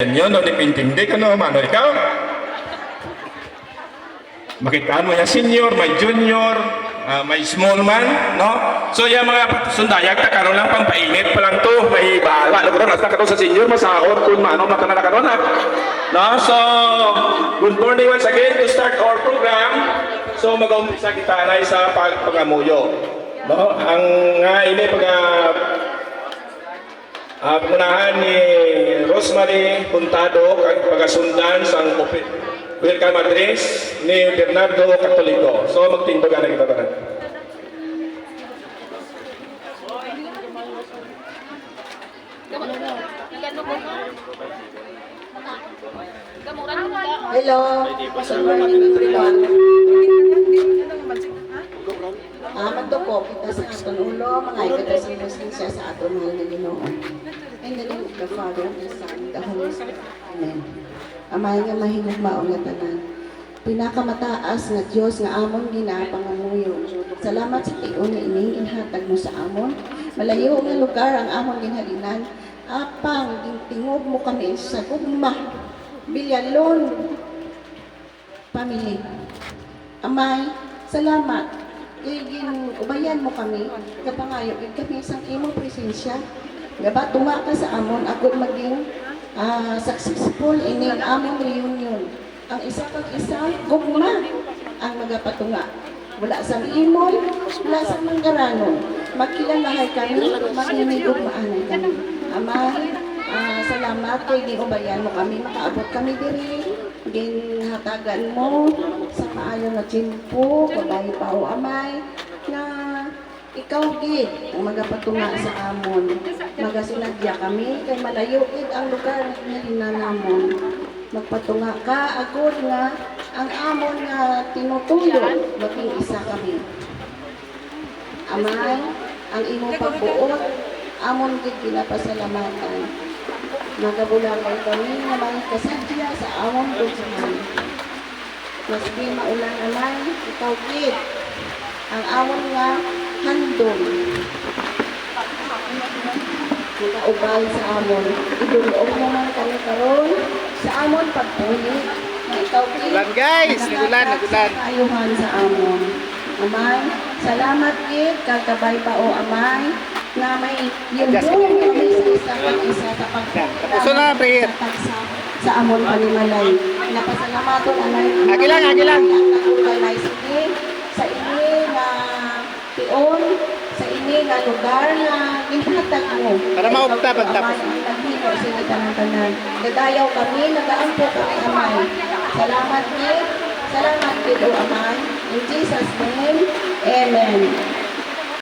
Yun, no, dipintindi ka no, mano, ikaw? Makitaan mo yung senior, may junior, may small man, no? So, yung mga sundayag, karon lang pang painit pa lang to, may bahala. Nagkaroon, nasa karoon sa senior, masahod kung mano, makanala karoon na. No? So, good morning once again to start our program. So, mag-umpisa kita na sa pagamuyo. No? Ang nga ini pangunahan ni Rosemary Puntado kag pagasundan sang welcome address ni Bernardo Catolico. So magtindugan na kita tanan. Hello, good morning everyone. Aman to po, kita sa aton ulo, mga ikata sa presensya sa aton mahal na Ginoo. In the name of the Father, the Son, the Holy Spirit. Amen. Amay nga mahinugmaon nga tanan. Pinakamataas nga Dios nga amon ginapangamuyo. Salamat sa tion nga ining inhatag mo sa amon. Malayo nga lugar ang amon ginhalinan. Apang tingog mo kami sa gugma. Bilyalon. Pamili. Amay, salamat. Ubayan mo kami, kapangayo, kami isang imong presensya. Gaba, tunga ka sa amon, ako maging successful ining among reunion. Ang isa kag isa, gugma ang magapatunga. Wala sa imol, wala sa manggaranon. Magkilalahay kami, maginigugmaan kami. Ama, salamat kay giubayan mo kami, makaabot kami diri. Ginhatagan mo sa maayo na tiyempo, kabay pa o amay, na ikaw gid ang magapatunga sa amon. Magasinadya kami, kay malayo gid ang lugar na hinanamon. Magpatunga ka, agod nga, ang amon nga tinutuyo, maging isa kami. Amay, ang imong pagbuot, amon gid ginapasalamatan. Nagabulangay kami na may kasadya sa among pagsahan. Maski maulan naman, ikaw gid ang amon nga handong. Nakaubay sa amon. Idulong naman kami karon sa amon pagpuli. Na ikaw gid. Nagulan guys, nagulan. Ayuhan sa amon. Amay, salamat gid kagabay pa o amay. Na may yung buong kami sa isa pag isa sa pagkakas sa amon panimalay. Napasalamaton anay. Agilang. Nakulay sige sa ini na pion, sa ini na lugar na ginhatag mo. Para maupta pagtapos. Naghino sila tanan-tanan. Nadayaw kami, nagaampo kami amay. Salamat gid o amay. In Jesus' name, Amen.